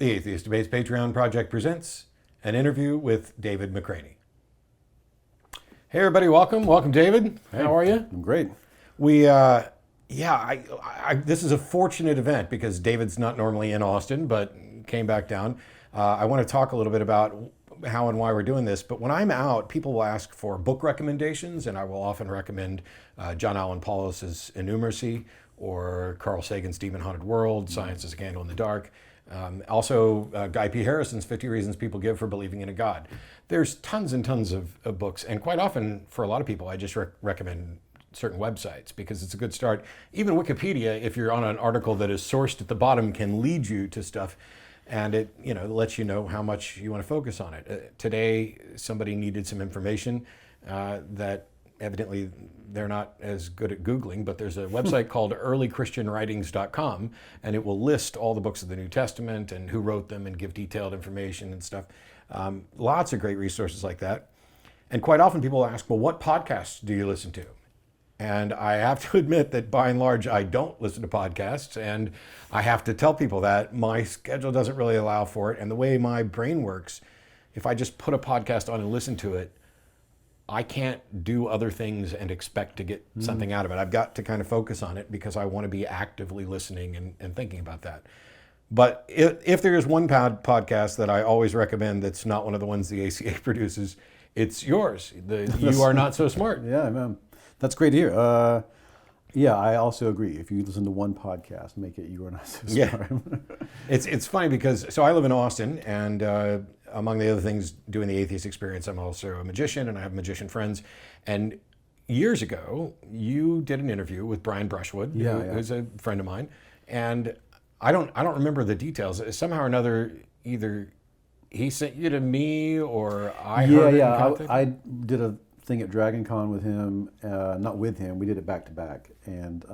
The Atheist Debates Patreon Project presents an interview with David McRaney. Hey everybody, welcome. Welcome, David. Hey, how are you? I'm great. This is a fortunate event because David's not normally in Austin, but came back down. I want to talk a little bit about how and why we're doing this, but when I'm out, people will ask for book recommendations, and I will often recommend John Allen Paulos' Innumeracy or Carl Sagan's Demon Haunted World, Science is a Candle in the Dark. Also, Guy P. Harrison's 50 Reasons People Give for Believing in a God. There's tons and tons of books, and quite often, for a lot of people, I just recommend certain websites because it's a good start. Even Wikipedia, if you're on an article that is sourced at the bottom, can lead you to stuff, and it lets you know how much you want to focus on it. Today, somebody needed some information that evidently they're not as good at Googling, but there's a website called earlychristianwritings.com, and it will list all the books of the New Testament and who wrote them and give detailed information and stuff. Lots of great resources like that. And quite often people ask, well, what podcasts do you listen to? And I have to admit that by and large, I don't listen to podcasts, and I have to tell people that my schedule doesn't really allow for it. And the way my brain works, if I just put a podcast on and listen to it, I can't do other things and expect to get something out of it. I've got to kind of focus on it because I want to be actively listening and thinking about that. But if there is one podcast that I always recommend that's not one of the ones the ACA produces, it's yours. You Are Not So Smart. Yeah, man. That's great to hear. Yeah, I also agree. If you listen to one podcast, make it You Are Not So Smart. Yeah. It's funny because, so I live in Austin, and among the other things, doing the Atheist experience, I'm also a magician, and I have magician friends. And years ago, you did an interview with Brian Brushwood, who's a friend of mine, and I don't remember the details. Somehow or another, either he sent you to me or I heard it. I did a thing at Dragon Con with him, not with him, we did it back to back, and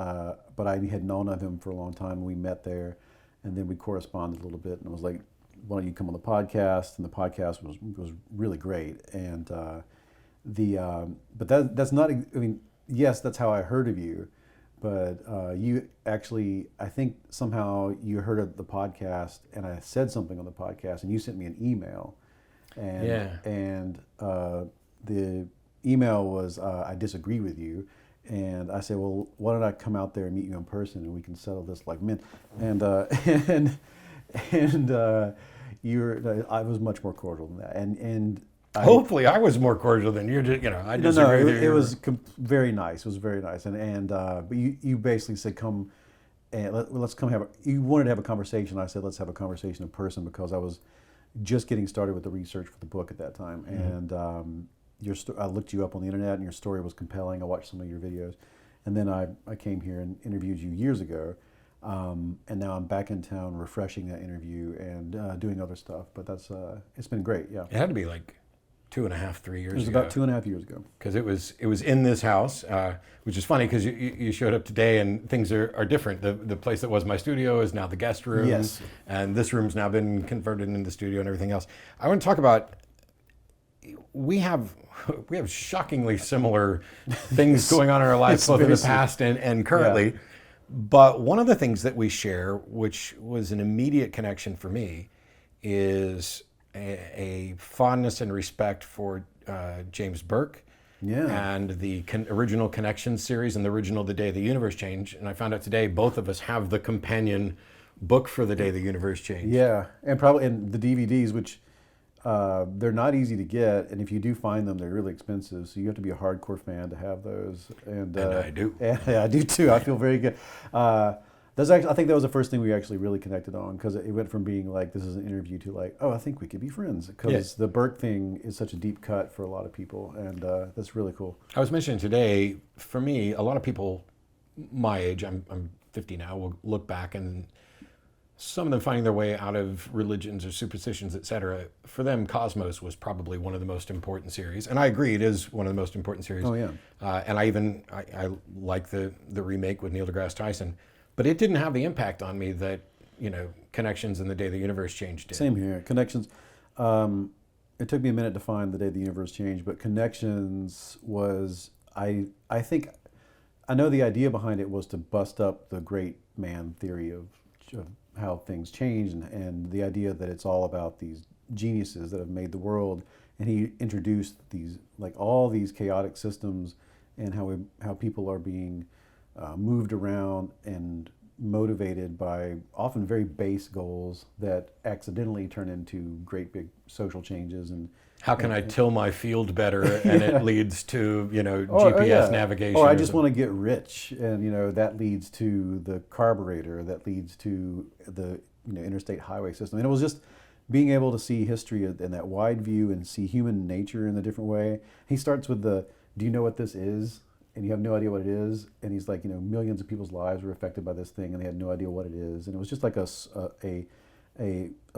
but I had known of him for a long time. We met there, and then we corresponded a little bit, and I was like, why don't you come on the podcast? And the podcast was really great, and but that's not, I mean, yes, that's how I heard of you, but you actually, I think somehow you heard of the podcast, and I said something on the podcast, and you sent me an email, and the email was, I disagree with you, and I said, well, why don't I come out there and meet you in person, and we can settle this like men, and I was much more cordial than that, and hopefully I was more cordial than you. I disagree with you. It was very nice. It was very nice, and but you basically said, come and let's come have. You wanted to have a conversation. I said, let's have a conversation in person because I was just getting started with the research for the book at that time, and I looked you up on the internet, and your story was compelling. I watched some of your videos, and then I came here and interviewed you years ago. And now I'm back in town refreshing that interview and doing other stuff. But that's it's been great, yeah. It had to be like 2.5, 3 years ago. It was about 2.5 years ago. Because it was in this house, which is funny because you showed up today and things are different. The place that was my studio is now the guest room. Yes. And this room's now been converted into the studio and everything else. I want to talk about, we have shockingly similar things going on in our lives, both in the past and currently. Yeah. But one of the things that we share, which was an immediate connection for me, is a fondness and respect for James Burke and the original Connections series and the original The Day the Universe Changed. And I found out today both of us have the companion book for The Day the Universe Changed. Yeah, and probably in the DVDs, which they're not easy to get, and if you do find them, they're really expensive. So you have to be a hardcore fan to have those. And I do. Yeah, I do too. I feel very good. That's actually, I think that was the first thing we actually really connected on, because it went from being like, this is an interview, to like, oh, I think we could be friends, because the Burke thing is such a deep cut for a lot of people, and that's really cool. I was mentioning today, for me, a lot of people my age, I'm 50 now, will look back and some of them finding their way out of religions or superstitions, etc. For them, Cosmos was probably one of the most important series, and I agree, it is one of the most important series. Oh yeah. And I like the remake with Neil deGrasse Tyson, but it didn't have the impact on me that Connections and The Day the Universe Changed did. Same here. Connections. It took me a minute to find The Day the Universe Changed, but Connections was, I think, I know the idea behind it was to bust up the great man theory of how things change, and the idea that it's all about these geniuses that have made the world. And he introduced these, like, all these chaotic systems, and how people are being moved around and motivated by often very base goals that accidentally turn into great big social changes. And how can I till my field better, and it leads to or, GPS navigation. Or I just want to get rich, and that leads to the carburetor, that leads to the interstate highway system. And it was just being able to see history in that wide view and see human nature in a different way. He starts with do you know what this is? And you have no idea what it is. And he's like, millions of people's lives were affected by this thing, and they had no idea what it is. And it was just like a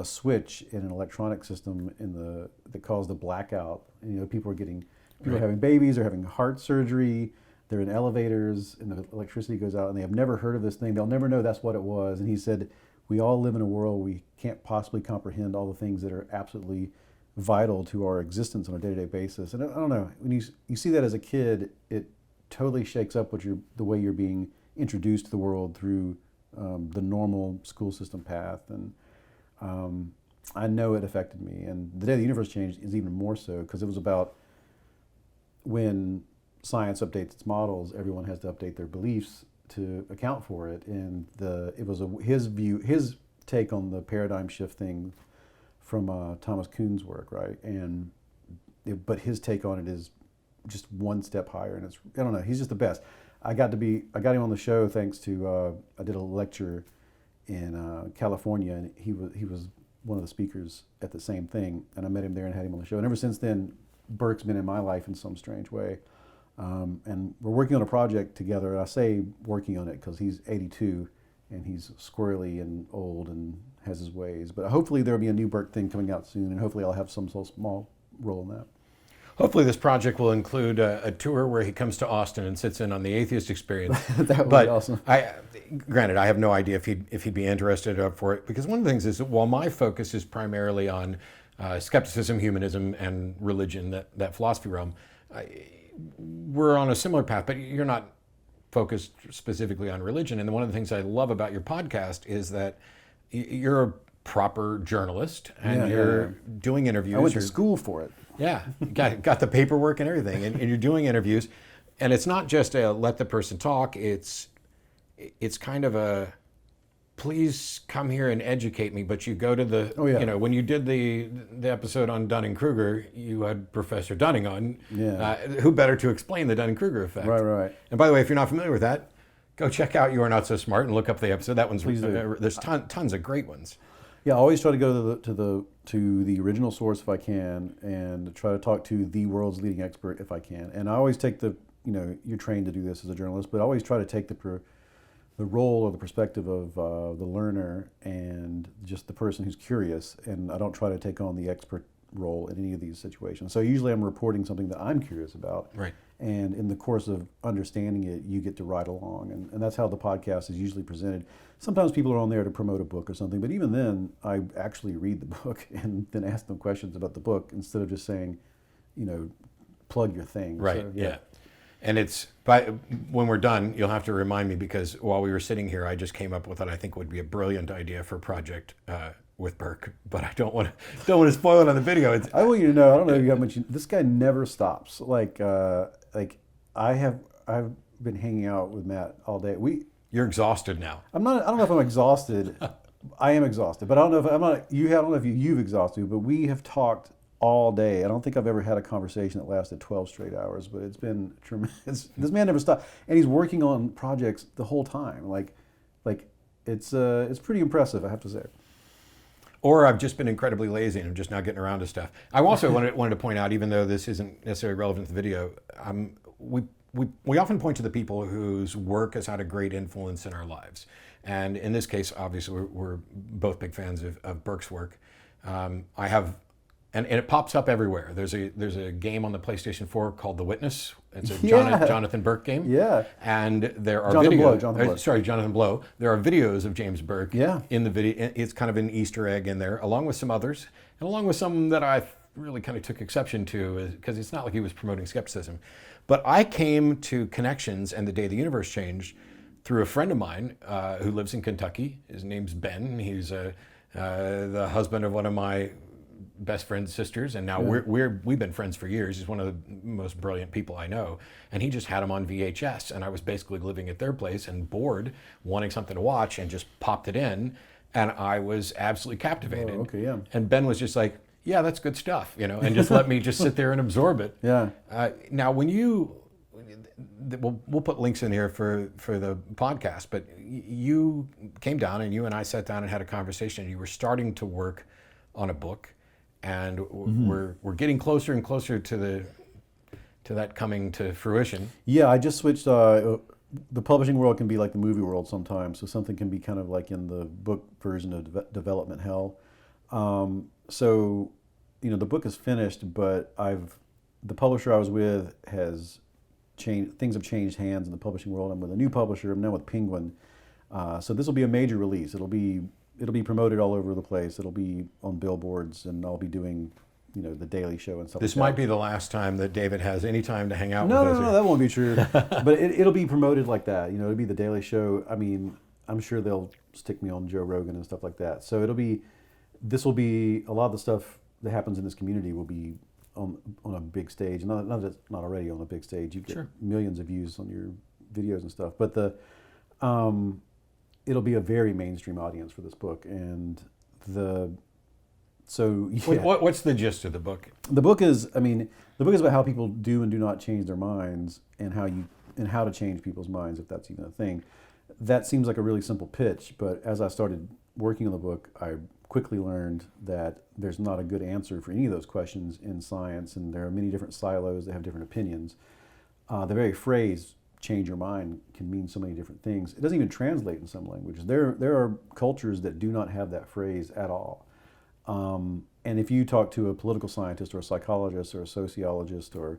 switch in an electronic system that caused a blackout. And, people are having babies, they're having heart surgery, they're in elevators, and the electricity goes out, and they have never heard of this thing. They'll never know that's what it was. And he said, we all live in a world we can't possibly comprehend all the things that are absolutely vital to our existence on a day-to-day basis. And I don't know, when you see that as a kid, it totally shakes up the way you're being introduced to the world through the normal school system path. And I know it affected me. And the day the universe changed is even more so, because it was about when science updates its models, everyone has to update their beliefs to account for it. And it was his take on the paradigm shift thing from Thomas Kuhn's work, right? But his take on it is just one step higher, and I don't know, he's just the best. I got him on the show thanks to I did a lecture in California, and he was one of the speakers at the same thing, and I met him there and had him on the show. And ever since then, Burke's been in my life in some strange way. And we're working on a project together. I say working on it because he's 82 and he's squirrely and old and has his ways. But hopefully there'll be a new Burke thing coming out soon, and hopefully I'll have some sort of small role in that. Hopefully this project will include a tour where he comes to Austin and sits in on the Atheist experience. That would be awesome. Granted, I have no idea if he'd be interested for it, because one of the things is that while my focus is primarily on skepticism, humanism, and religion, that philosophy realm, we're on a similar path, but you're not focused specifically on religion. And one of the things I love about your podcast is that you're a proper journalist, and you're doing interviews. I went to school for it. Yeah, got the paperwork and everything, and you're doing interviews, and it's not just a let the person talk. It's kind of a please come here and educate me. But you go to the when you did the episode on Dunning-Kruger, you had Professor Dunning on. Yeah. Who better to explain the Dunning-Kruger effect? Right. And by the way, if you're not familiar with that, go check out You Are Not So Smart and look up the episode. That one's there's tons of great ones. Yeah, I always try to go to the original source if I can, and try to talk to the world's leading expert if I can. And I always take you're trained to do this as a journalist, but I always try to take the role or the perspective of the learner and just the person who's curious. And I don't try to take on the expert role in any of these situations. So usually I'm reporting something that I'm curious about. Right. And in the course of understanding it, you get to ride along. And that's how the podcast is usually presented. Sometimes people are on there to promote a book or something, but even then, I actually read the book and then ask them questions about the book instead of just saying, plug your thing. Right, So, yeah. And when we're done, you'll have to remind me, because while we were sitting here, I just came up with what I think would be a brilliant idea for a project with Burke, but I don't want to spoil it on the video. I want you to know, I don't know if you have much, this guy never stops. I've been hanging out with Matt all day. You're exhausted now. I don't know if I'm exhausted. I am exhausted, but I don't know if you've exhausted, but we have talked all day. I don't think I've ever had a conversation that lasted 12 straight hours, but it's been tremendous. This man never stopped, and he's working on projects the whole time. It's pretty impressive, I have to say. Or I've just been incredibly lazy and I'm just now getting around to stuff. I also wanted to point out, even though this isn't necessarily relevant to the video, we often point to the people whose work has had a great influence in our lives. And in this case, obviously, we're both big fans of Burke's work. I have, and it pops up everywhere. There's a game on the PlayStation 4 called The Witness. It's a Jonathan Burke game. Yeah. And there are Jonathan Blow. There are videos of James Burke in the video. It's kind of an Easter egg in there, along with some others, and along with some that I really kind of took exception to, because it's not like he was promoting skepticism. But I came to Connections and The Day the Universe Changed through a friend of mine who lives in Kentucky. His name's Ben. He's the husband of one of my best friend's sisters, and now we've been friends for years. He's one of the most brilliant people I know, and he just had him on VHS, and I was basically living at their place and bored, wanting something to watch, and just popped it in, and I was absolutely captivated. Oh, okay, yeah. And Ben was just like, "Yeah, that's good stuff," and just let me just sit there and absorb it. Yeah. Now, when we'll put links in here for the podcast, but you came down and you and I sat down and had a conversation. And you were starting to work on a book, and we're getting closer and closer to that coming to fruition. Yeah, I just switched. The publishing world can be like the movie world sometimes, so something can be kind of like in the book version of development hell. So, the book is finished, but the publisher I was with has changed. Things have changed hands in the publishing world. I'm with a new publisher. I'm now with Penguin. So this will be a major release. It'll be promoted all over the place. It'll be on billboards, and I'll be doing, the Daily Show and stuff. This like might that. be the last time that David has any time to hang out No, with us. no, that won't be true. But it'll be promoted like that. It'll be the Daily Show. I mean, I'm sure they'll stick me on Joe Rogan and stuff like that. So this will be a lot of the stuff that happens in this community will be on a big stage. Not already on a big stage. You get millions of views on your videos and stuff. But it'll be a very mainstream audience for this book, and What's the gist of the book? The book is about how people do and do not change their minds, and how to change people's minds, if that's even a thing. That seems like a really simple pitch, but as I started working on the book, I quickly learned that there's not a good answer for any of those questions in science, and there are many different silos that have different opinions. The very phrase "change your mind" can mean so many different things. It doesn't even translate in some languages. There are cultures that do not have that phrase at all. And if you talk to a political scientist or a psychologist or a sociologist or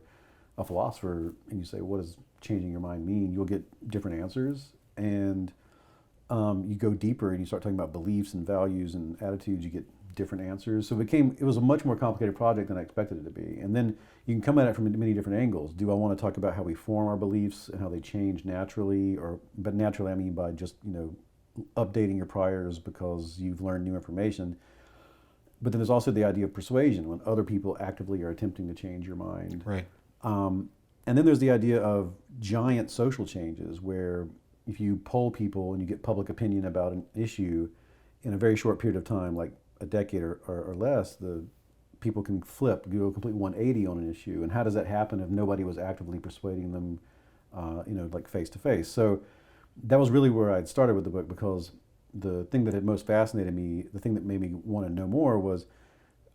a philosopher and you say, "What does changing your mind mean?" you'll get different answers. And you go deeper and you start talking about beliefs and values and attitudes, you get different answers. So it was a much more complicated project than I expected it to be. And then you can come at it from many different angles. Do I want to talk about how we form our beliefs and how they change naturally? But naturally I mean by just, updating your priors because you've learned new information. But then there's also the idea of persuasion, when other people actively are attempting to change your mind. Right. And then there's the idea of giant social changes, where if you poll people and you get public opinion about an issue in a very short period of time, like a decade or less, the people can do a complete 180 on an issue. And how does that happen if nobody was actively persuading them, like face to face? So that was really where I'd started with the book, because the thing that had most fascinated me, the thing that made me want to know more, was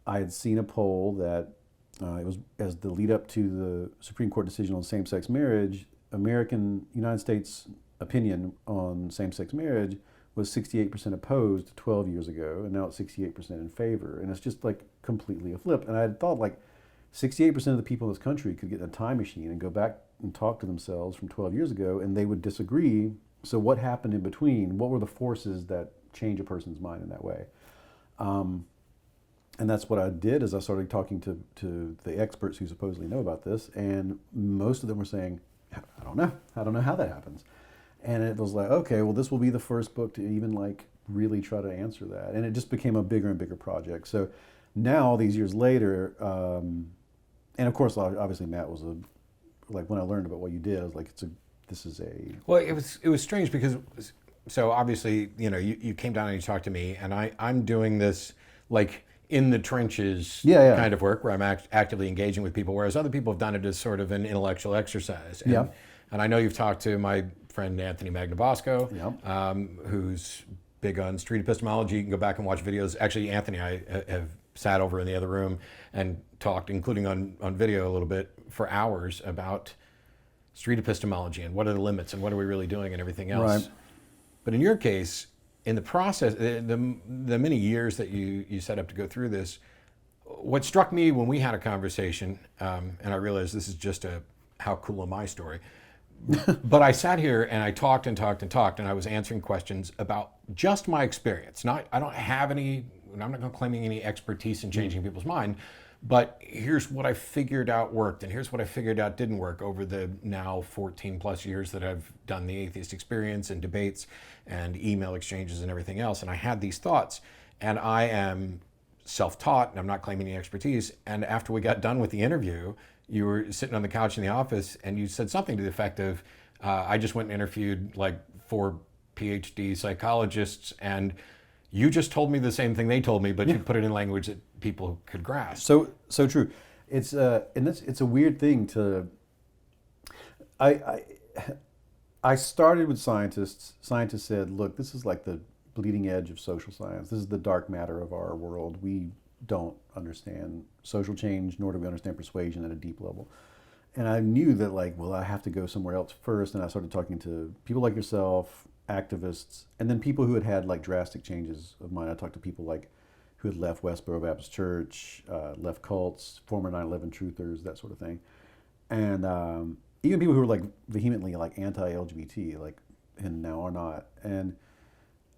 I had seen a poll that it was as the lead up to the Supreme Court decision on same-sex marriage. United States opinion on same-sex marriage was 68% opposed 12 years ago, and now it's 68% in favor. And it's just like completely a flip. And I had thought like 68% of the people in this country could get in a time machine and go back and talk to themselves from 12 years ago, and they would disagree. So what happened in between? What were the forces that change a person's mind in that way? And that's what I did, is I started talking to the experts who supposedly know about this, and most of them were saying, I don't know how that happens. And it was like, okay, well, this will be the first book to even like really try to answer that. And it just became a bigger and bigger project. So now, all these years later, and of course, obviously Matt was like, when I learned about what you did, I was like, Well, it was strange because, so obviously, you came down and you talked to me, and I'm doing this like in the trenches kind of work, where I'm actively engaging with people, whereas other people have done it as sort of an intellectual exercise. And I know you've talked to my friend Anthony Magnabosco, who's big on street epistemology. You can go back and watch videos. Actually, Anthony and I have sat over in the other room and talked, including on video a little bit, for hours about street epistemology and what are the limits and what are we really doing and everything else. Right. But in your case, in the process, the many years that you set up to go through this, what struck me when we had a conversation, and I realized this is just a how cool am I story, but I sat here and I talked and I was answering questions about just my experience. I don't have any, I'm not going to claim any expertise in changing people's mind, But here's what I figured out worked, and here's what I figured out didn't work over the now 14 plus years that I've done the atheist experience and debates and email exchanges and everything else. And I had these thoughts, and I am self-taught, and I'm not claiming any expertise. And after we got done with the interview, you were sitting on the couch in the office, and you said something to the effect of, I just went and interviewed like 4 PhD psychologists, and you just told me the same thing they told me, but you put it in language that people could grasp. So true. It's and it's a weird thing to. I started with scientists. Scientists said, "Look, this is like the bleeding edge of social science. This is the dark matter of our world. We don't understand social change, nor do we understand persuasion at a deep level." And I knew that, like, well, I have to go somewhere else first. And I started talking to people like yourself, activists, and then people who had had like drastic changes of mind. I talked to people like who had left Westboro Baptist Church, left cults, former 9/11 truthers, that sort of thing, and even people who were like vehemently like anti-LGBT, like, and now are not. And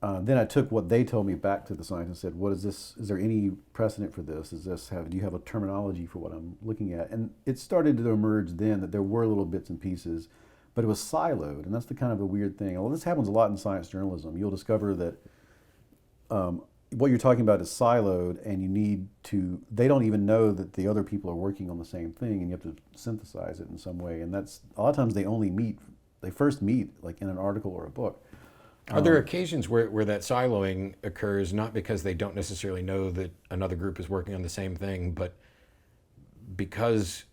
then I took what they told me back to the science and said, "What is this? Is there any precedent for this? Do you have a terminology for what I'm looking at?" And it started to emerge then that there were little bits and pieces, but it was siloed, and that's the kind of a weird thing. Well, this happens a lot in science journalism. You'll discover that what you're talking about is siloed, and they don't even know that the other people are working on the same thing, and you have to synthesize it in some way. And that's, a lot of times they first meet like in an article or a book. Are there occasions where that siloing occurs, not because they don't necessarily know that another group is working on the same thing, but because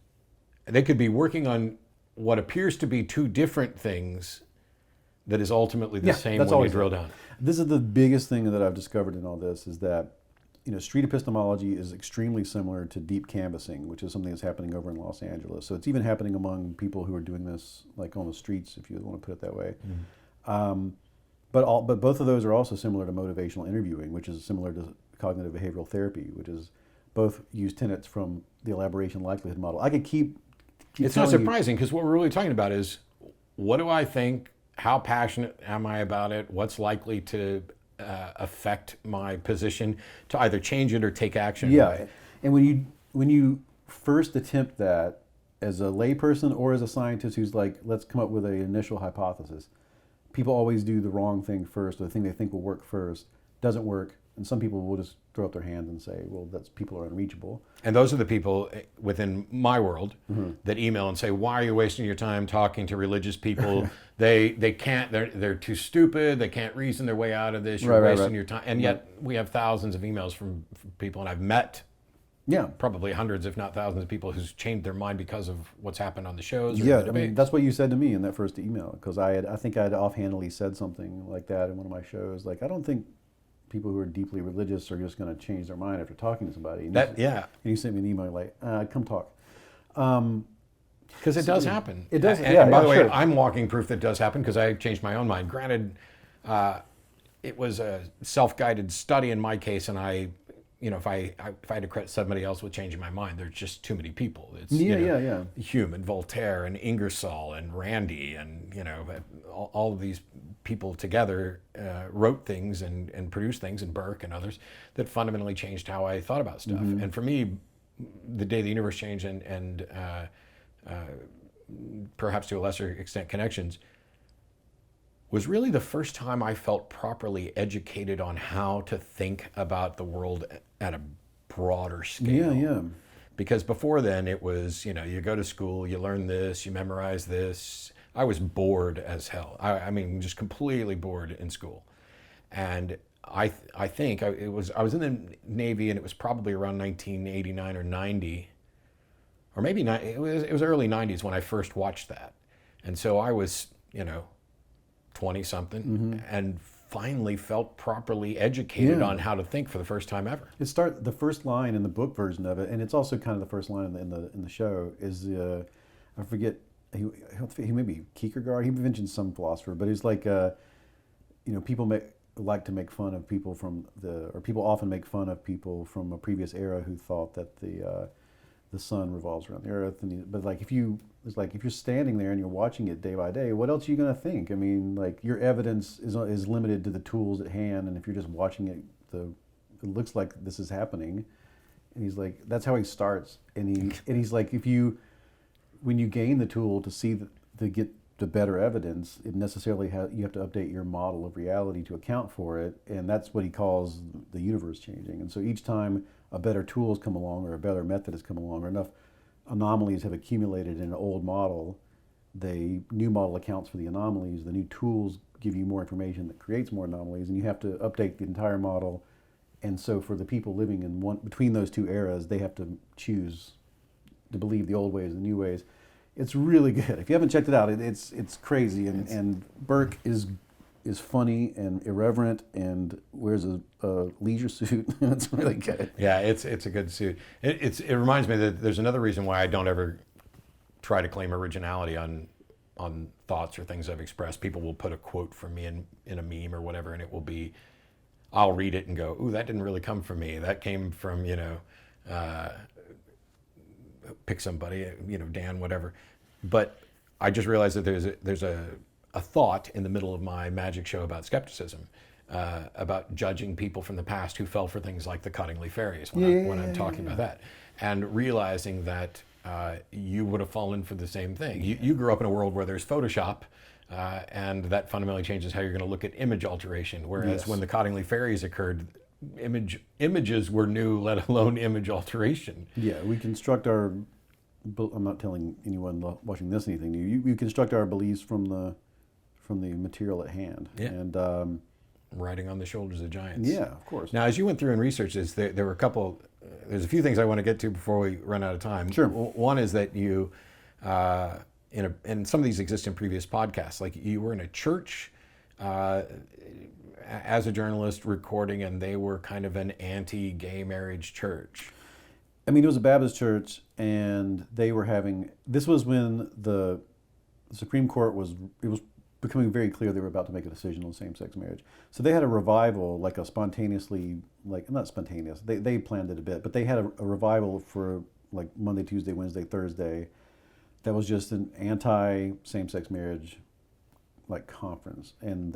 they could be working on what appears to be 2 different things that is ultimately the same when you drill down? This is the biggest thing that I've discovered in all this, is that, street epistemology is extremely similar to deep canvassing, which is something that's happening over in Los Angeles. So it's even happening among people who are doing this like on the streets, if you want to put it that way. Mm-hmm. But both of those are also similar to motivational interviewing, which is similar to cognitive behavioral therapy, which is both use tenets from the elaboration likelihood model. I could keep it's not surprising, because what we're really talking about is, what do I think? How passionate am I about it? What's likely to affect my position to either change it or take action? Yeah, and when you first attempt that as a layperson or as a scientist who's like, let's come up with an initial hypothesis, people always do the wrong thing first, or the thing they think will work first doesn't work, and some people will just throw up their hands and say, well, people are unreachable. And those are the people within my world that email and say, why are you wasting your time talking to religious people? they can't, they're too stupid, they can't reason their way out of this, you're wasting your time. And yet we have thousands of emails from people, and I've met probably hundreds, if not thousands of people who's changed their mind because of what's happened on the shows or the debates. I mean, that's what you said to me in that first email, because I think I had offhandedly said something like that in one of my shows. Like, I don't think people who are deeply religious are just going to change their mind after talking to somebody. And and you sent me an email like, come talk. Because it does happen. It does. And by the way, I'm walking proof that it does happen, because I changed my own mind. Granted, it was a self-guided study in my case, and if I had to credit somebody else with changing my mind, there's just too many people. It's Hume and Voltaire and Ingersoll and Randi and all of these people together wrote things and produced things, and Burke and others, that fundamentally changed how I thought about stuff. And for me, the day the universe changed and perhaps to a lesser extent Connections was really the first time I felt properly educated on how to think about the world at a broader scale. Yeah. Because before then it was, you go to school, you learn this, you memorize this. I was bored as hell. I mean, just completely bored in school. And I think I was in the Navy, and it was probably around 1989 or 90, or maybe not. It was early 90s when I first watched that. And so I was, 20-something, and finally felt properly educated on how to think for the first time ever. The first line in the book version of it, and it's also kind of the first line in the show, is I forget, he may be Kierkegaard. He mentioned some philosopher, but he's like, people like to make fun of people people often make fun of people from a previous era who thought that the sun revolves around the earth. But like, if you're standing there and you're watching it day by day, what else are you going to think? I mean, like, your evidence is limited to the tools at hand, and if you're just watching it, it looks like this is happening. And he's like, that's how he starts. And he's like, when you gain the tool to see to get the better evidence, it necessarily you have to update your model of reality to account for it, and that's what he calls the universe changing. And so each time a better tool has come along, or a better method has come along, or enough anomalies have accumulated in an old model, the new model accounts for the anomalies. The new tools give you more information that creates more anomalies, and you have to update the entire model. And so for the people living in between those two eras, they have to choose to believe the old ways and the new ways. It's really good. If you haven't checked it out, it's crazy. And Burke is funny and irreverent and wears a leisure suit. It's really good. Yeah, it's a good suit. It reminds me that there's another reason why I don't ever try to claim originality on thoughts or things I've expressed. People will put a quote from me in a meme or whatever, and it will be, I'll read it and go, ooh, that didn't really come from me. That came from, pick somebody, Dan, whatever. But I just realized that there's a thought in the middle of my magic show about skepticism, about judging people from the past who fell for things like the Cottingley fairies when I'm talking about that, and realizing that you would have fallen for the same thing. You grew up in a world where there's Photoshop, and that fundamentally changes how you're going to look at image alteration. Whereas when the Cottingley fairies occurred, images were new, let alone image alteration. Yeah, we construct our. I'm not telling anyone watching this anything new. We construct our beliefs from the material at hand. Yeah. And riding on the shoulders of giants. Yeah, of course. Now, as you went through and researched this, there were a couple. There's a few things I want to get to before we run out of time. Sure. One is that you, and some of these exist in previous podcasts. Like you were in a church as a journalist recording, and they were kind of an anti-gay marriage church. I mean, it was a Baptist church, and they were having. This was when the Supreme Court was. It was becoming very clear they were about to make a decision on same-sex marriage. So they had a revival, like a spontaneously, like not spontaneous. They planned it a bit, but they had a revival for like Monday, Tuesday, Wednesday, Thursday. That was just an anti-same-sex marriage, like conference, and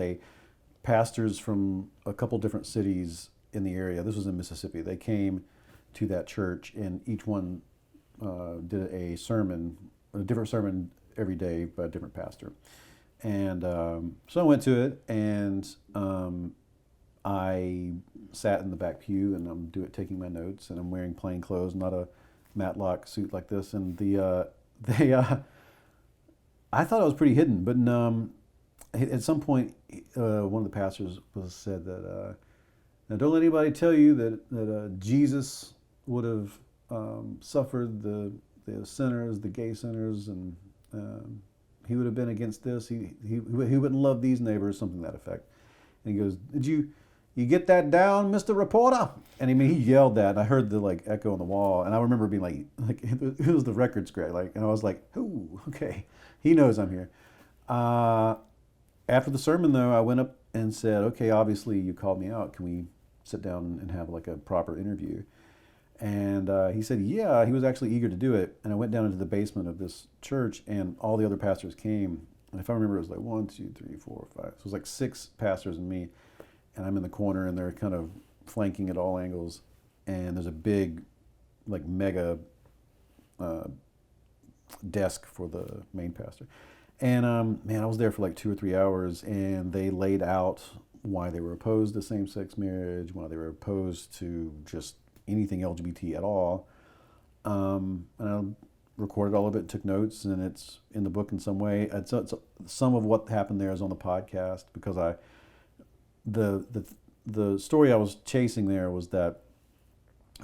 pastors from a couple different cities in the area. This was in Mississippi. They came to that church, and each one did a different sermon every day by a different pastor. And so I went to it, and I sat in the back pew, and I'm taking my notes, and I'm wearing plain clothes, not a Matlock suit like this. And I thought I was pretty hidden, but at some point, one of the pastors said that, now don't let anybody tell you that Jesus would have suffered the sinners, the gay sinners, and he would have been against this. He wouldn't love these neighbors, something to that effect. And he goes, "Did you get that down, Mr. Reporter?" And he yelled that, and I heard the echo on the wall. And I remember being like it was the record scratch, and I was like, "Ooh, okay, he knows I'm here." After the sermon, though, I went up and said, "Okay, obviously you called me out. Can we sit down and have a proper interview?" And he said, yeah, he was actually eager to do it. And I went down into the basement of this church, and all the other pastors came. And if I remember, it was 1, 2, 3, 4, 5. So it was 6 pastors and me. And I'm in the corner, and they're kind of flanking at all angles. And there's a big, mega desk for the main pastor. And I was there for 2 or 3 hours, and they laid out why they were opposed to same-sex marriage, why they were opposed to just anything LGBT at all. And I recorded all of it, took notes, and it's in the book in some way. Some of what happened there is on the podcast, because the story I was chasing there was that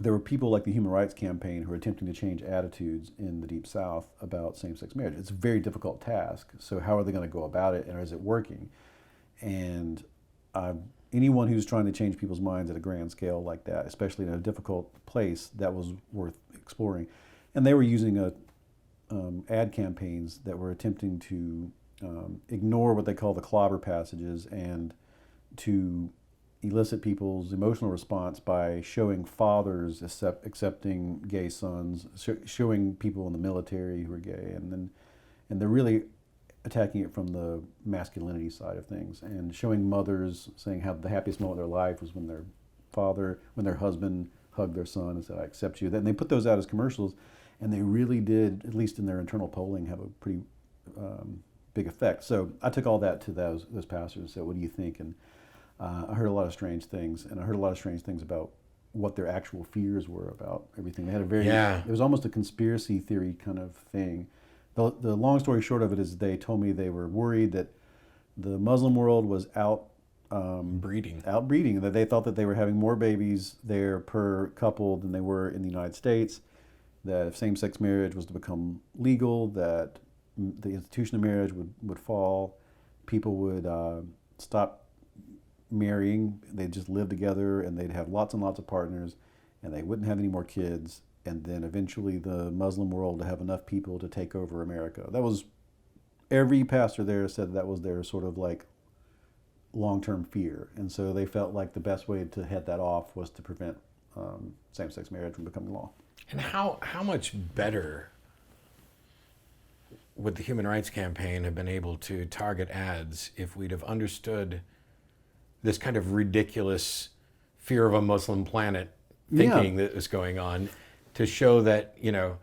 there were people like the Human Rights Campaign who are attempting to change attitudes in the Deep South about same-sex marriage. It's a very difficult task. So how are they going to go about it, and is it working? And anyone who's trying to change people's minds at a grand scale like that, especially in a difficult place, that was worth exploring. And they were using ad campaigns that were attempting to ignore what they call the clobber passages, and to elicit people's emotional response by showing fathers accepting gay sons, showing people in the military who are gay, and they're really attacking it from the masculinity side of things, and showing mothers saying how the happiest moment of their life was when their husband hugged their son and said, "I accept you." Then they put those out as commercials, and they really did, at least in their internal polling, have a pretty big effect. So I took all that to those pastors and said, "What do you think?" And I heard a lot of strange things, and I heard a lot of strange things about what their actual fears were about everything. They had a very, it was almost a conspiracy theory kind of thing. The long story short of it is they told me they were worried that the Muslim world was outbreeding, that they thought that they were having more babies there per couple than they were in the United States, that if same-sex marriage was to become legal, that the institution of marriage would fall, people would stop marrying, they'd just live together, and they'd have lots and lots of partners, and they wouldn't have any more kids, and then eventually the Muslim world would have enough people to take over America. That was, every pastor there said that was their sort of like long-term fear, and so they felt like the best way to head that off was to prevent same-sex marriage from becoming law. And how much better would the Human Rights Campaign have been able to target ads if we'd have understood this kind of ridiculous fear of a Muslim planet thinking that was going on, to show that, you know,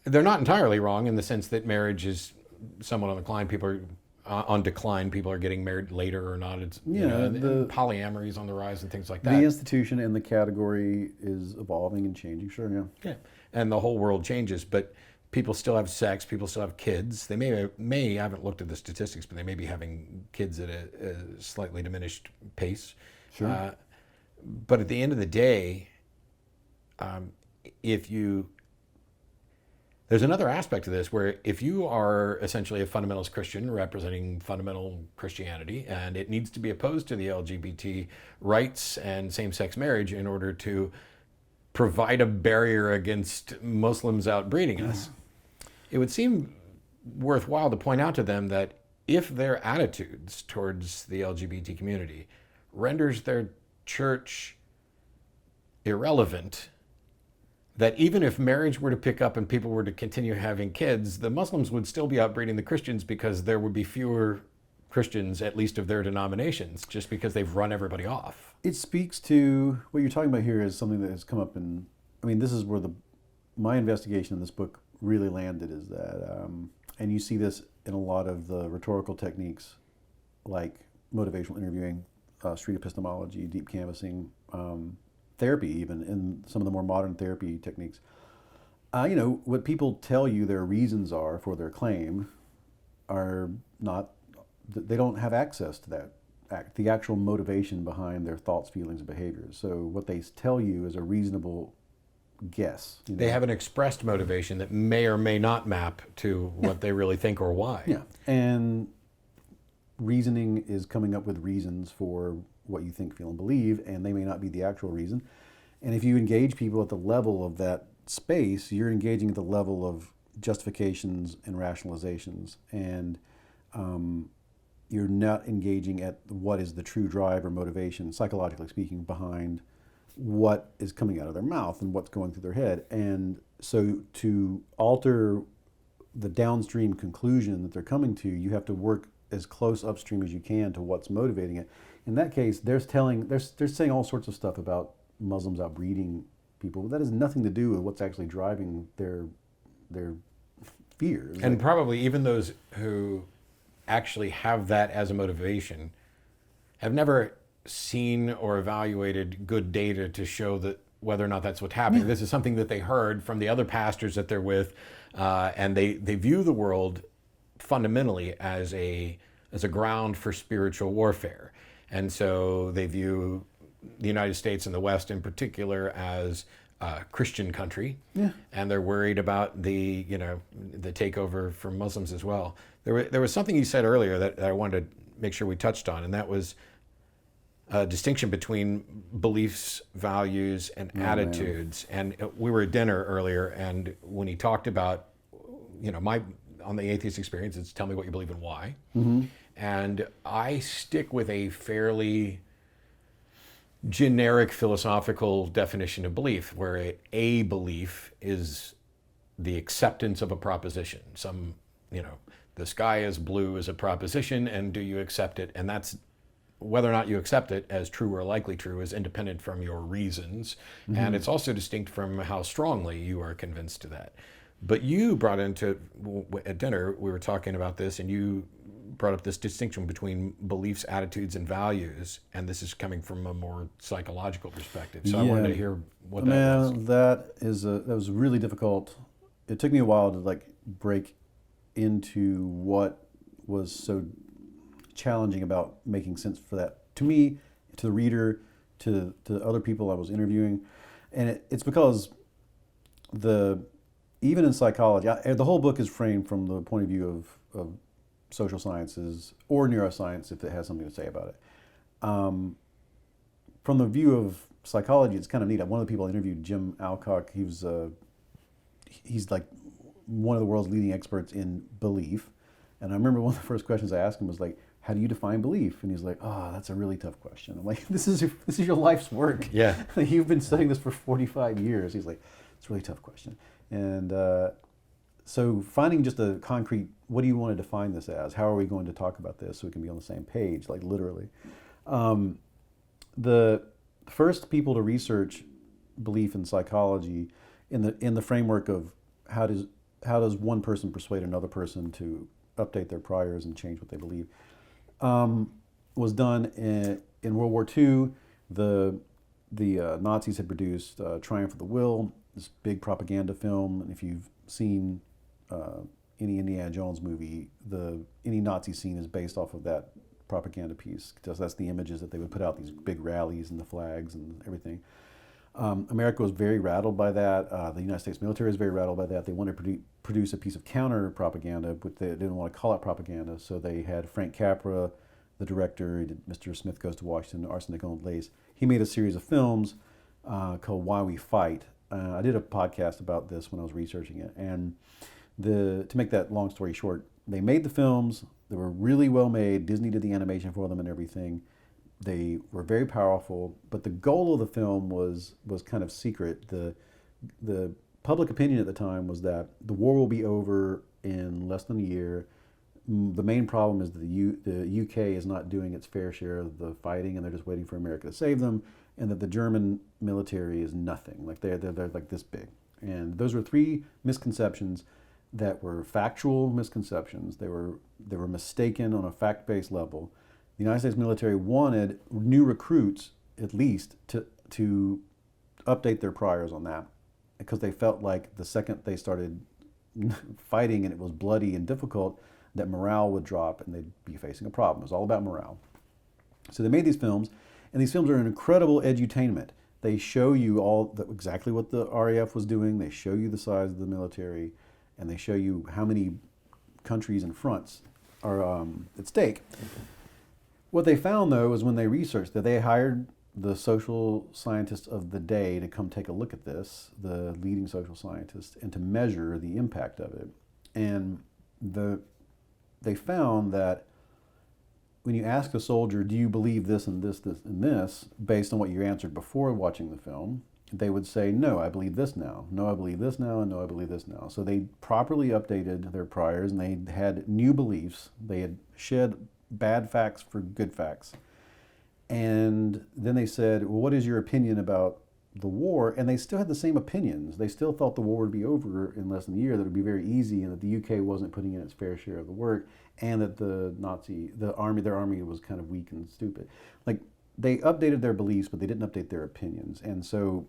they're not entirely wrong in the sense that marriage is somewhat on decline. People are on decline. People are getting married later or not. It's, you know, and polyamory is on the rise and things like that. The institution and the category is evolving and changing, sure, yeah. And the whole world changes, but people still have sex, people still have kids. They I haven't looked at the statistics, but they may be having kids at a slightly diminished pace. Sure. But at the end of the day, there's another aspect to this where if you are essentially a fundamentalist Christian representing fundamental Christianity, and it needs to be opposed to the LGBT rights and same-sex marriage in order to provide a barrier against Muslims outbreeding us, it would seem worthwhile to point out to them that if their attitudes towards the LGBT community renders their church irrelevant, that even if marriage were to pick up and people were to continue having kids, the Muslims would still be outbreeding the Christians because there would be fewer Christians, at least of their denominations, just because they've run everybody off. It speaks to what you're talking about here is something that has come up in, I mean, this is where my investigation in this book really landed, is that, and you see this in a lot of the rhetorical techniques like motivational interviewing, street epistemology, deep canvassing, therapy, even in some of the more modern therapy techniques. You know, what people tell you their reasons are for their claim are not, they don't have access to that, the actual motivation behind their thoughts, feelings, and behaviors. So what they tell you is a reasonable guess. You know? They have an expressed motivation that may or may not map to what they really think or why. Yeah, and reasoning is coming up with reasons for what you think, feel, and believe, and they may not be the actual reason. And if you engage people at the level of that space, you're engaging at the level of justifications and rationalizations, and you're not engaging at what is the true drive or motivation, psychologically speaking, behind what is coming out of their mouth and what's going through their head. And so to alter the downstream conclusion that they're coming to, you have to work as close upstream as you can to what's motivating it. In that case, they're saying all sorts of stuff about Muslims outbreeding people, but that has nothing to do with what's actually driving their fears. And probably even those who actually have that as a motivation have never seen or evaluated good data to show that whether or not that's what's happening. Yeah. This is something that they heard from the other pastors that they're with, and they view the world fundamentally as a ground for spiritual warfare. And so they view the United States and the West in particular as a Christian country, and they're worried about the takeover from Muslims as well. There was something you said earlier that I wanted to make sure we touched on, and that was a distinction between beliefs, values, and attitudes. And we were at dinner earlier, and when he talked about, on the atheist experience, it's tell me what you believe and why. Mm-hmm. And I stick with a fairly generic philosophical definition of belief, where a belief is the acceptance of a proposition. The sky is blue is a proposition, and do you accept it? And that's whether or not you accept it as true or likely true is independent from your reasons. And it's also distinct from how strongly you are convinced to that. But you brought into, at dinner, we were talking about this, and you brought up this distinction between beliefs, attitudes, and values, and this is coming from a more psychological perspective. So I wanted to hear what that was. That was really difficult. It took me a while to like break into what was so challenging about making sense for that to me, to the reader, to other people I was interviewing, and it's because even in psychology, the whole book is framed from the point of view of social sciences or neuroscience, if it has something to say about it. From the view of psychology, it's kind of neat. One of the people I interviewed, Jim Alcock, he's like one of the world's leading experts in belief. And I remember one of the first questions I asked him was like, how do you define belief? And he's like, oh, that's a really tough question. I'm like, this is your life's work. Yeah. You've been studying this for 45 years. He's like, it's a really tough question. And so finding just a concrete, what do you want to define this as? How are we going to talk about this so we can be on the same page, like literally? The first people to research belief in psychology in the framework of how does one person persuade another person to update their priors and change what they believe, was done in World War II. The Nazis had produced Triumph of the Will, this big propaganda film, and if you've seen any Indiana Jones movie, any Nazi scene is based off of that propaganda piece, because that's the images that they would put out, these big rallies and the flags and everything. America was very rattled by that. The United States military was very rattled by that. They wanted to produce a piece of counter propaganda, but they didn't want to call it propaganda, so they had Frank Capra, the director, he did Mr. Smith Goes to Washington, Arsenic on Lace. He made a series of films called Why We Fight. I did a podcast about this when I was researching it, and to make that long story short, they made the films. They were really well made. Disney did the animation for them and everything. They were very powerful, but the goal of the film was kind of secret. The public opinion at the time was that the war will be over in less than a year. The main problem is that the UK is not doing its fair share of the fighting, and they're just waiting for America to save them, and that the German military is nothing. Like they're like this big. And those were three misconceptions that were factual misconceptions. They were mistaken on a fact-based level. The United States military wanted new recruits, at least, to update their priors on that, because they felt like the second they started fighting and it was bloody and difficult, that morale would drop and they'd be facing a problem. It was all about morale. So they made these films, and these films are an incredible edutainment. They show you exactly what the RAF was doing. They show you the size of the military, and they show you how many countries and fronts are at stake. What they found, though, is when they researched that, they hired the social scientists of the day to come take a look at this, the leading social scientists, and to measure the impact of it. And they found that when you ask a soldier, do you believe this and this, this and this, based on what you answered before watching the film, they would say, no, I believe this now. No, I believe this now, and no, I believe this now. So they properly updated their priors, and they had new beliefs. They had shed bad facts for good facts. And then they said, well, what is your opinion about the war? And they still had the same opinions. They still thought the war would be over in less than a year, that it would be very easy, and that the UK wasn't putting in its fair share of the work, and that their army was kind of weak and stupid. Like, they updated their beliefs, but they didn't update their opinions. And so,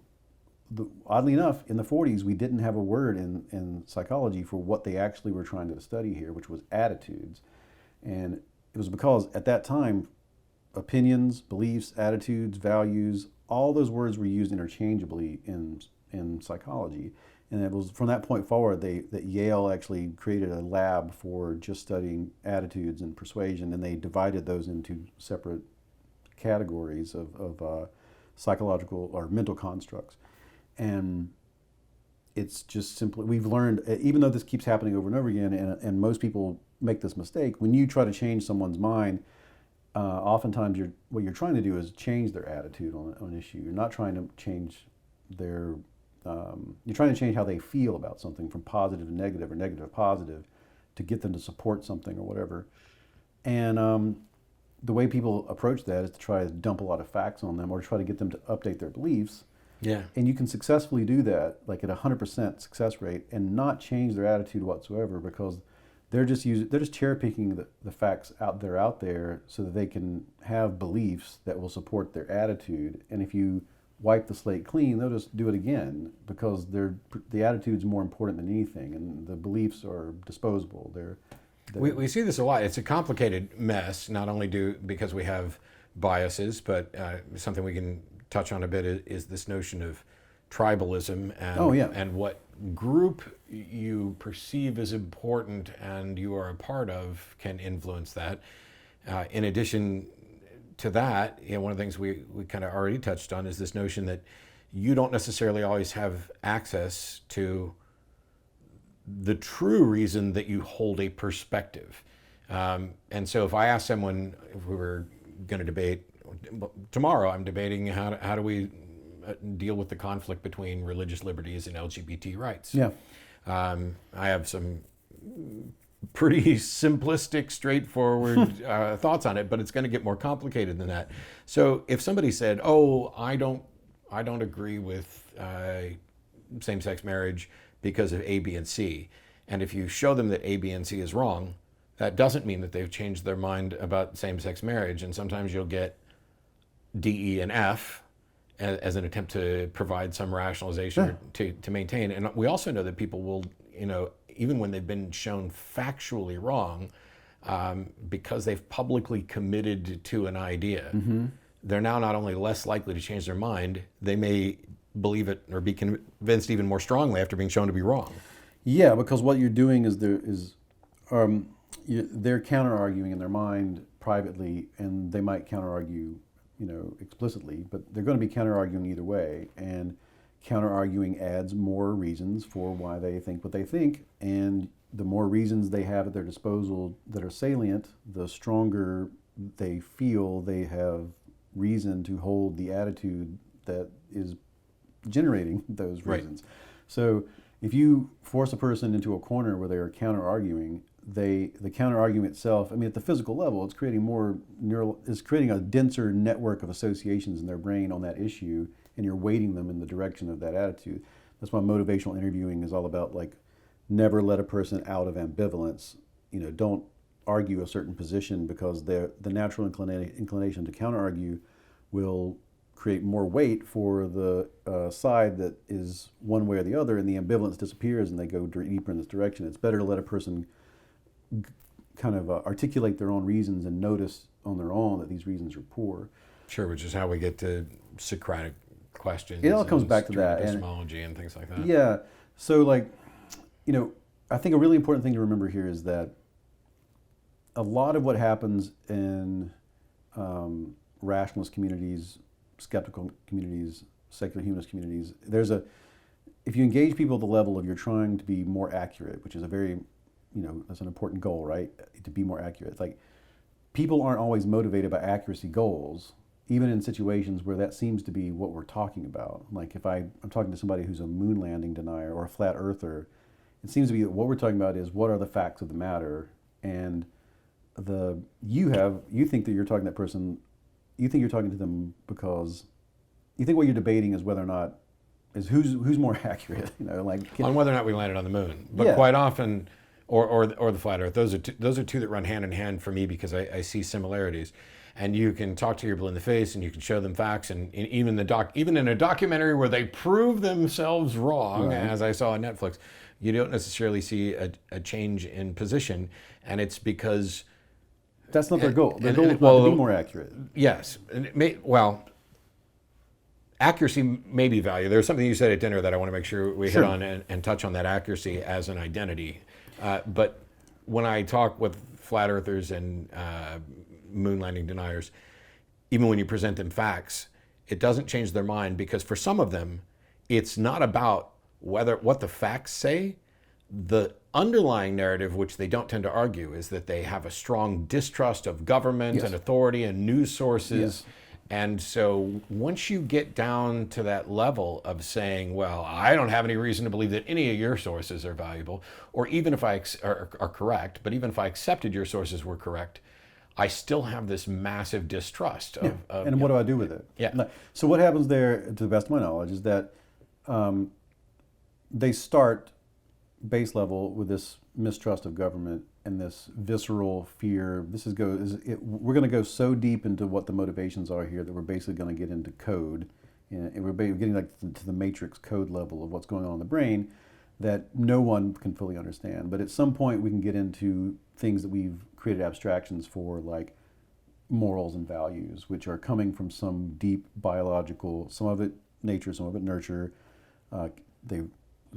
oddly enough, in the 40s, we didn't have a word in psychology for what they actually were trying to study here, which was attitudes. And it was because at that time, opinions, beliefs, attitudes, values, all those words were used interchangeably in psychology. And it was from that point forward that Yale actually created a lab for just studying attitudes and persuasion, and they divided those into separate categories of psychological or mental constructs. And it's just simply, we've learned, even though this keeps happening over and over again, and most people make this mistake, when you try to change someone's mind, oftentimes what you're trying to do is change their attitude on an issue. You're not trying to change you're trying to change how they feel about something, from positive to negative or negative to positive, to get them to support something or whatever. And the way people approach that is to try to dump a lot of facts on them or try to get them to update their beliefs. Yeah. And you can successfully do that, like at 100% success rate, and not change their attitude whatsoever, because they're just cherry picking the facts out there so that they can have beliefs that will support their attitude. And if you wipe the slate clean, they'll just do it again, because the attitude's more important than anything, and the beliefs are disposable. We see this a lot. It's a complicated mess, not only because we have biases, but something we can touch on a bit is this notion of tribalism and what group you perceive as important and you are a part of can influence that. In addition to that, one of the things we kind of already touched on is this notion that you don't necessarily always have access to the true reason that you hold a perspective. And so if I ask someone, if we were going to debate, tomorrow I'm debating how do we deal with the conflict between religious liberties and LGBT rights. Yeah. I have some pretty simplistic, straightforward thoughts on it, but it's going to get more complicated than that. So if somebody said, "Oh, I don't agree with same-sex marriage because of A, B, and C," and if you show them that A, B, and C is wrong, that doesn't mean that they've changed their mind about same-sex marriage. And sometimes you'll get D, E, and F as an attempt to provide some rationalization to maintain. And we also know that people will, even when they've been shown factually wrong, because they've publicly committed to an idea, they're now not only less likely to change their mind, they may believe it or be convinced even more strongly after being shown to be wrong. Yeah, because what you're doing is they're counter-arguing in their mind privately, and they might counter-argue explicitly, but they're going to be counter-arguing either way, and counter-arguing adds more reasons for why they think what they think, and the more reasons they have at their disposal that are salient, the stronger they feel they have reason to hold the attitude that is generating those reasons. Right. So if you force a person into a corner where they are counter-arguing, the counter-argument itself, at the physical level, it's creating a denser network of associations in their brain on that issue, and you're weighting them in the direction of that attitude. That's why motivational interviewing is all about, never let a person out of ambivalence. Don't argue a certain position, because the natural inclination to counter-argue will create more weight for the side that is one way or the other, and the ambivalence disappears and they go deeper in this direction. It's better to let a person kind of articulate their own reasons and notice on their own that these reasons are poor. Sure, which is how we get to Socratic questions. It all comes back to that. Epistemology and things like that. Yeah. So, I think a really important thing to remember here is that a lot of what happens in rationalist communities, skeptical communities, secular humanist communities, if you engage people at the level of you're trying to be more accurate, which is a very, that's an important goal, right? To be more accurate. People aren't always motivated by accuracy goals, even in situations where that seems to be what we're talking about. If I'm talking to somebody who's a moon landing denier or a flat earther, it seems to be that what we're talking about is what are the facts of the matter, and you think that you're talking to that person, you think you're talking to them because you think what you're debating is whether or not is who's more accurate, on whether or not we landed on the moon. But quite often, or the flat Earth, those are two that run hand in hand for me, because I see similarities. And you can talk to people in the face, and you can show them facts, and even in a documentary where they prove themselves wrong, as I saw on Netflix, you don't necessarily see a change in position, and it's because that's not their goal. Their goal is not to be more accurate. Yes, accuracy may be valued. There's something you said at dinner that I want to make sure we hit on and touch on that accuracy as an identity. But when I talk with flat earthers and moon landing deniers, even when you present them facts, it doesn't change their mind, because for some of them, it's not about what the facts say. The underlying narrative, which they don't tend to argue, is that they have a strong distrust of government and authority and news sources. And so once you get down to that level of saying, well, I don't have any reason to believe that any of your sources are valuable, or even if are correct, but even if I accepted your sources were correct, I still have this massive distrust of And what do I do with it? Yeah. So what happens there, to the best of my knowledge, is that they start base level with this mistrust of government and this visceral fear. We're going to go so deep into what the motivations are here that we're basically going to get into code, and we're getting like to the matrix code level of what's going on in the brain that no one can fully understand. But at some point we can get into things that we've created abstractions for, like morals and values, which are coming from some deep biological, some of it nature, some of it nurture. They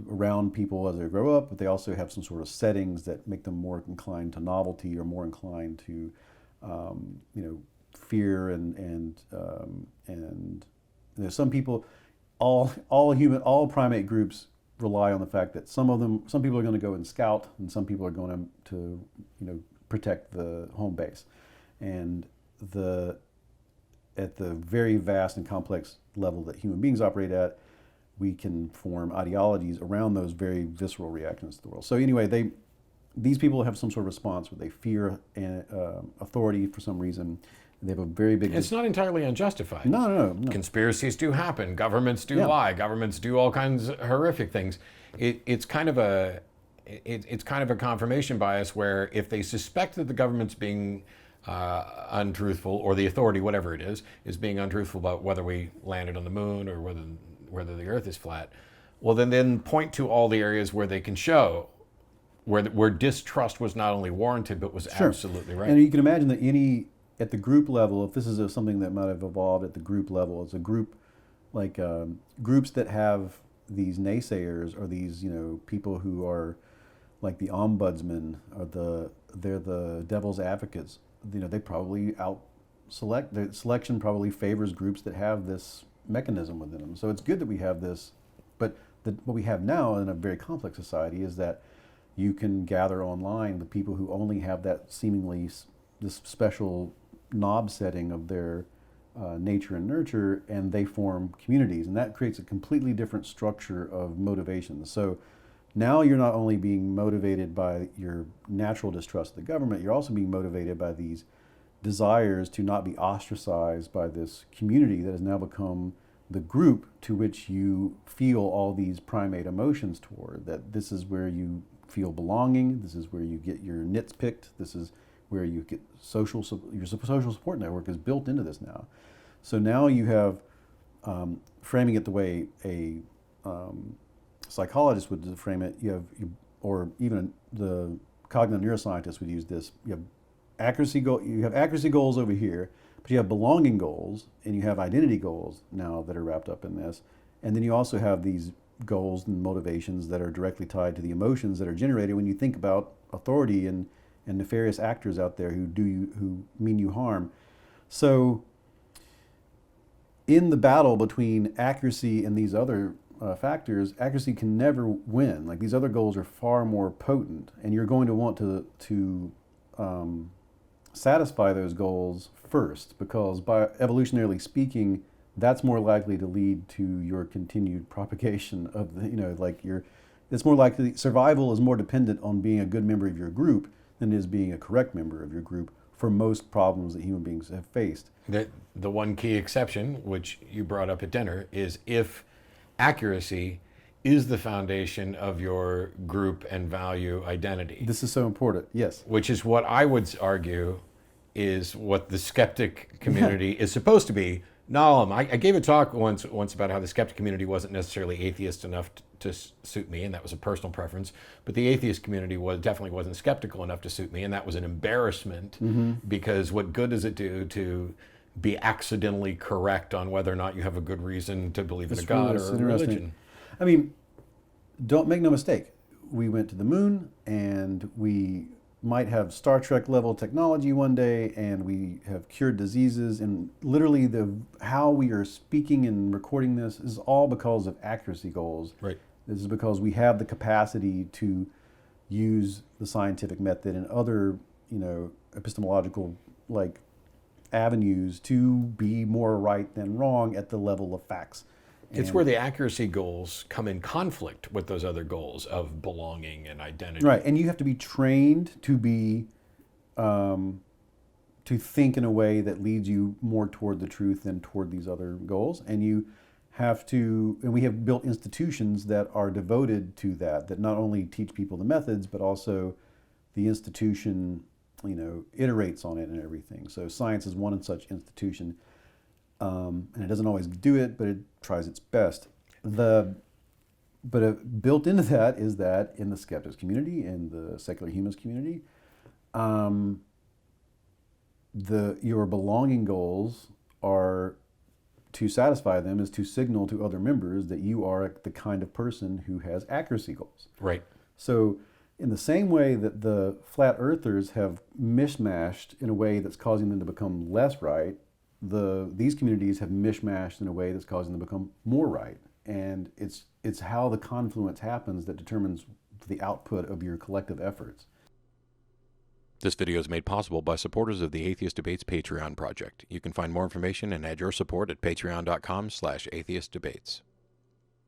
around people as they grow up, but they also have some sort of settings that make them more inclined to novelty or more inclined to, fear and some people, all primate groups rely on the fact that some people are going to go and scout, and some people are going to protect the home base, and at the very vast and complex level that human beings operate at, we can form ideologies around those very visceral reactions to the world. So anyway, these people have some sort of response where they fear authority for some reason. They have a very big... It's not entirely unjustified. No. Conspiracies do happen. Governments do lie. Governments do all kinds of horrific things. It's kind of a confirmation bias where if they suspect that the government's being untruthful, or the authority, whatever it is being untruthful about whether we landed on the moon or whether the Earth is flat, well, then point to all the areas where they can show where distrust was not only warranted but was absolutely right. And you can imagine that at the group level, if this is something that might have evolved at the group level, it's a group like groups that have these naysayers, or these people who are like the ombudsman, or they're the devil's advocates. They probably the selection probably favors groups that have this mechanism within them. So it's good that we have this, but what we have now in a very complex society is that you can gather online the people who only have that seemingly this special knob setting of their nature and nurture, and they form communities, and that creates a completely different structure of motivations. So now you're not only being motivated by your natural distrust of the government, you're also being motivated by these desires to not be ostracized by this community that has now become the group to which you feel all these primate emotions toward. That this is where you feel belonging, this is where you get your nits picked, this is where you get your social support network is built into this now. So now you have, framing it the way a psychologist would frame it, or even the cognitive neuroscientist would use this. You have accuracy goals over here, but you have belonging goals and you have identity goals now that are wrapped up in this. And then you also have these goals and motivations that are directly tied to the emotions that are generated when you think about authority and nefarious actors out there who mean you harm. So in the battle between accuracy and these other factors, accuracy can never win. Like, these other goals are far more potent, and you're going to want to satisfy those goals first, because by evolutionarily speaking, that's more likely to lead to your continued propagation of the, it's more likely, survival is more dependent on being a good member of your group than it is being a correct member of your group for most problems that human beings have faced. The one key exception, which you brought up at dinner, is if accuracy is the foundation of your group and value identity. This is so important, yes. Which is what I would argue is what the skeptic community is supposed to be. No, I gave a talk once about how the skeptic community wasn't necessarily atheist enough to suit me, and that was a personal preference. But the atheist community definitely wasn't skeptical enough to suit me, and that was an embarrassment, because what good does it do to be accidentally correct on whether or not you have a good reason to believe in a God or a religion? I mean, don't make no mistake. We went to the moon, and we might have Star Trek level technology one day, and we have cured diseases, and literally how we are speaking and recording this is all because of accuracy goals. Right. This is because we have the capacity to use the scientific method and other, epistemological avenues to be more right than wrong at the level of facts. It's where the accuracy goals come in conflict with those other goals of belonging and identity. Right, and you have to be trained to be to think in a way that leads you more toward the truth than toward these other goals. And you have to, and we have built institutions that are devoted to that, that not only teach people the methods, but also the institution, iterates on it and everything. So science is one such institution, and it doesn't always do it, but it tries its best. But built into that is that in the skeptics community, in the secular humanist community, your belonging goals are, to satisfy them is to signal to other members that you are the kind of person who has accuracy goals. Right. So in the same way that the flat earthers have mishmashed in a way that's causing them to become less right, these communities have mishmashed in a way that's causing them to become more right. And it's how the confluence happens that determines the output of your collective efforts. This video is made possible by supporters of the Atheist Debates Patreon project. You can find more information and add your support at patreon.com/atheistdebates.